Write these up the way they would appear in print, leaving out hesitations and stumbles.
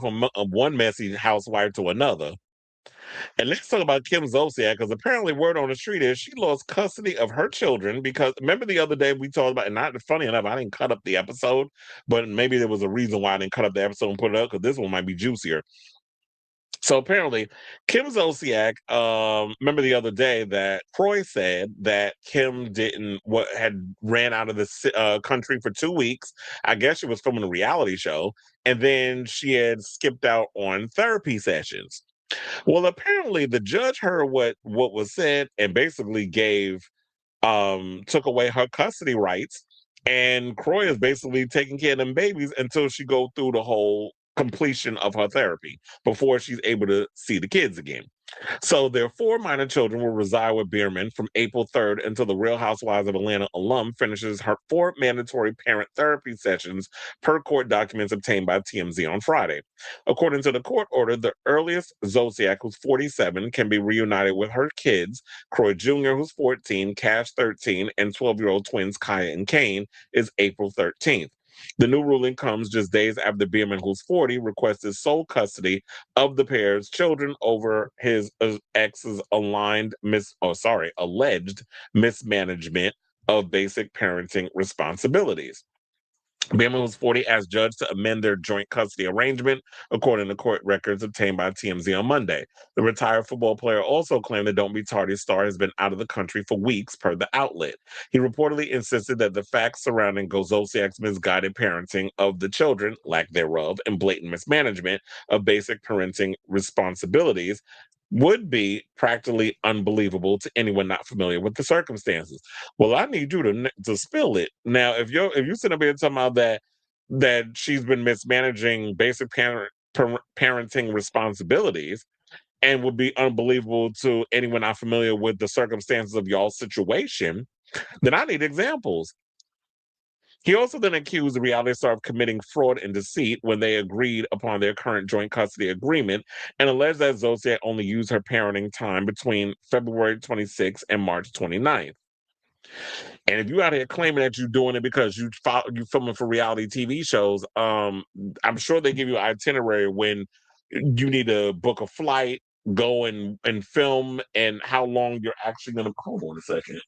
from one messy housewife to another. And let's talk about Kim Zolciak, because apparently word on the street is she lost custody of her children because remember the other day we talked about, and not funny enough, I didn't cut up the episode, but maybe there was a reason why I didn't cut up the episode and put it up because this one might be juicier. So apparently, Kim Zolciak, remember the other day that Kroy said that Kim didn't what had ran out of the country for 2 weeks. I guess she was filming a reality show, and then she had skipped out on therapy sessions. Well, apparently the judge heard what was said and basically gave took away her custody rights, and Croy is basically taking care of them babies until she go through the whole completion of her therapy before she's able to see the kids again. So their four minor children will reside with Biermann from April 3rd until the Real Housewives of Atlanta alum finishes her 4 mandatory parent therapy sessions per court documents obtained by TMZ on Friday. According to the court order, the earliest Zolciak, who's 47, can be reunited with her kids, Kroy Jr., who's 14, Cash 13, and 12-year-old twins Kaya and Kane, is April 13th. The new ruling comes just days after Biermann, who's 40, requested sole custody of the pair's children over his ex's alleged mismanagement of basic parenting responsibilities. Biermann was 40 asked judge to amend their joint custody arrangement, according to court records obtained by TMZ on Monday. The retired football player also claimed the Don't Be Tardy star has been out of the country for weeks, per the outlet. He reportedly insisted that the facts surrounding Zolciak's misguided parenting of the children, lack thereof, and blatant mismanagement of basic parenting responsibilities would be practically unbelievable to anyone not familiar with the circumstances. Well, I need you to spill it now. If you sit up here talking about that she's been mismanaging basic parenting responsibilities and would be unbelievable to anyone not familiar with the circumstances of y'all's situation, then I need examples. He also then accused the reality star of committing fraud and deceit when they agreed upon their current joint custody agreement and alleged that Zolciak only used her parenting time between February 26th and March 29th. And if you out here claiming that you're doing it because you filming for reality TV shows, I'm sure they give you an itinerary when you need to book a flight, go and film, and how long you're actually going to. Hold on a second.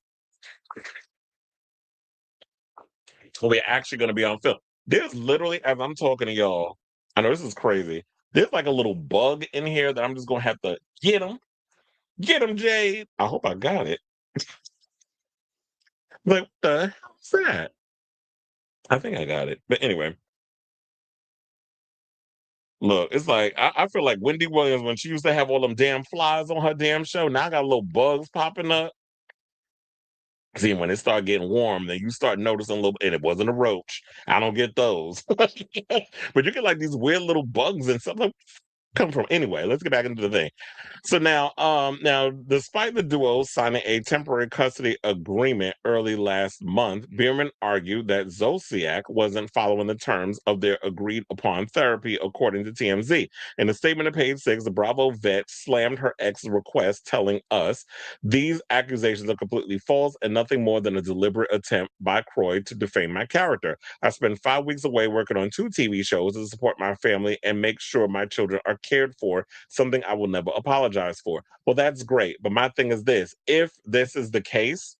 We're actually going to be on film. There's literally, as I'm talking to y'all, I know this is crazy. There's like a little bug in here that I'm just going to have to get him, Jade. I hope I got it. Like, what the hell's that? I think I got it. But anyway, look, it's like I feel like Wendy Williams when she used to have all them damn flies on her damn show. Now I got little bugs popping up. See, when it started getting warm, then you start noticing a little, and it wasn't a roach. I don't get those, but you get like these weird little bugs and something come from. Anyway, let's get back into the thing. So now, despite the duo signing a temporary custody agreement early last month, Biermann argued that Zolciak wasn't following the terms of their agreed upon therapy, according to TMZ. In a statement to page 6, the Bravo vet slammed her ex's request, telling us these accusations are completely false and nothing more than a deliberate attempt by Kroy to defame my character. I spent 5 weeks away working on 2 TV shows to support my family and make sure my children are cared for, something I will never apologize for. Well, that's great. But my thing is this: if this is the case,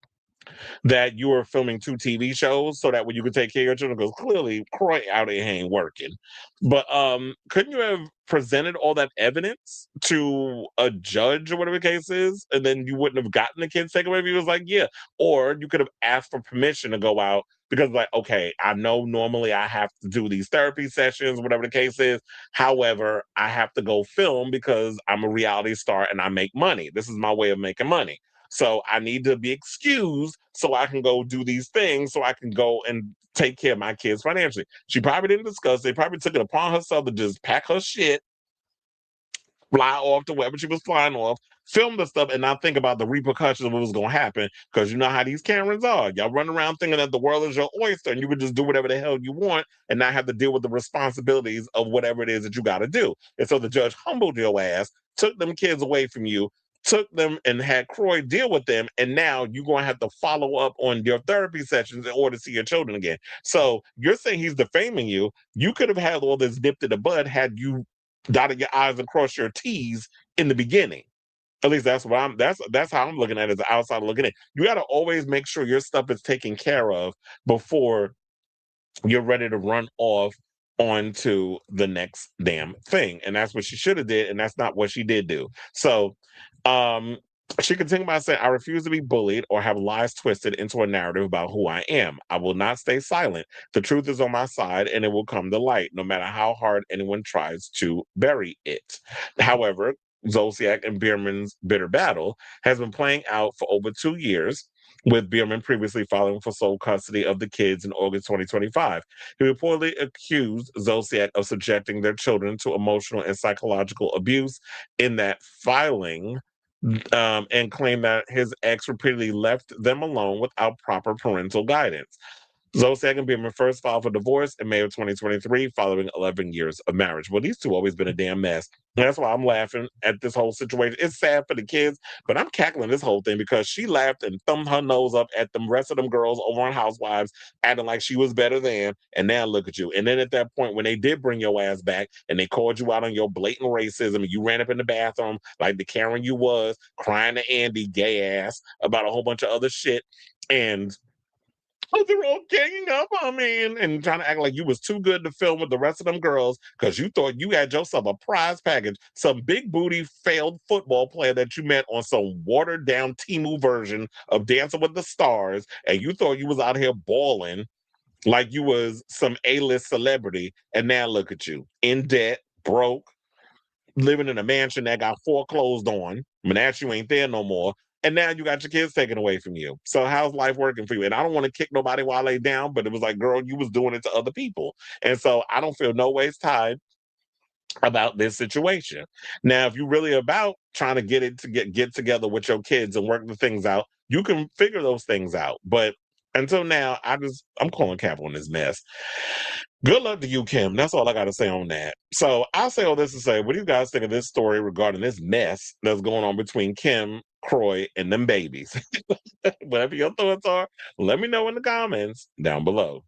that you are filming 2 TV shows so that when you can take care of your children, because clearly Croy out here ain't working. But couldn't you have presented all that evidence to a judge or whatever the case is, and then you wouldn't have gotten the kids taken away if he was like, yeah. Or you could have asked for permission to go out because, like, okay, I know normally I have to do these therapy sessions, whatever the case is. However, I have to go film because I'm a reality star and I make money. This is my way of making money. So I need to be excused so I can go do these things so I can go and take care of my kids financially. She probably didn't discuss. They probably took it upon herself to just pack her shit, fly off to wherever she was flying off, film the stuff, and not think about the repercussions of what was going to happen. Because you know how these Karens are. Y'all run around thinking that the world is your oyster and you can just do whatever the hell you want and not have to deal with the responsibilities of whatever it is that you got to do. And so the judge humbled your ass, took them kids away from you, took them and had Kroy deal with them, and now you're going to have to follow up on your therapy sessions in order to see your children again. So you're saying he's defaming you. You could have had all this nipped in the bud had you dotted your I's and cross your T's in the beginning. At least that's what that's how I'm looking at it as an outsider looking in. You got to always make sure your stuff is taken care of before you're ready to run off onto the next damn thing. And that's what she should have did, and that's not what she did do. So um she continued by saying, I refuse to be bullied or have lies twisted into a narrative about who I am. I will not stay silent. The truth is on my side and it will come to light, no matter how hard anyone tries to bury it. However, Zolciak and Biermann's bitter battle has been playing out for over 2 years, with Biermann previously filing for sole custody of the kids in August 2025. He reportedly accused Zolciak of subjecting their children to emotional and psychological abuse in that filing, and claimed that his ex repeatedly left them alone without proper parental guidance. Zolciak and Biermann first filed for divorce in May of 2023 following 11 years of marriage. Well, these two always been a damn mess. And that's why I'm laughing at this whole situation. It's sad for the kids, but I'm cackling this whole thing because she laughed and thumbed her nose up at the rest of them girls over on Housewives, acting like she was better than, and now look at you. And then at that point, when they did bring your ass back and they called you out on your blatant racism, and you ran up in the bathroom like the Karen you was, crying to Andy, gay ass, about a whole bunch of other shit. And they're all ganging up on me and trying to act like you was too good to film with the rest of them girls because you thought you had yourself a prize package, some big booty failed football player that you met on some watered down Timu version of Dancing with the Stars, and you thought you was out here balling like you was some A-list celebrity, and now look at you, in debt, broke, living in a mansion that got foreclosed on. Now you ain't there no more. And now you got your kids taken away from you. So how's life working for you? And I don't want to kick nobody while they down, but it was like, girl, you was doing it to other people. And so I don't feel no ways tied about this situation. Now, if you're really about trying to get together with your kids and work the things out, you can figure those things out. But until now, I'm calling cap on this mess. Good luck to you, Kim. That's all I got to say on that. So I'll say all this to say, what do you guys think of this story regarding this mess that's going on between Kim, Kroy, and them babies? Whatever your thoughts are, let me know in the comments down below.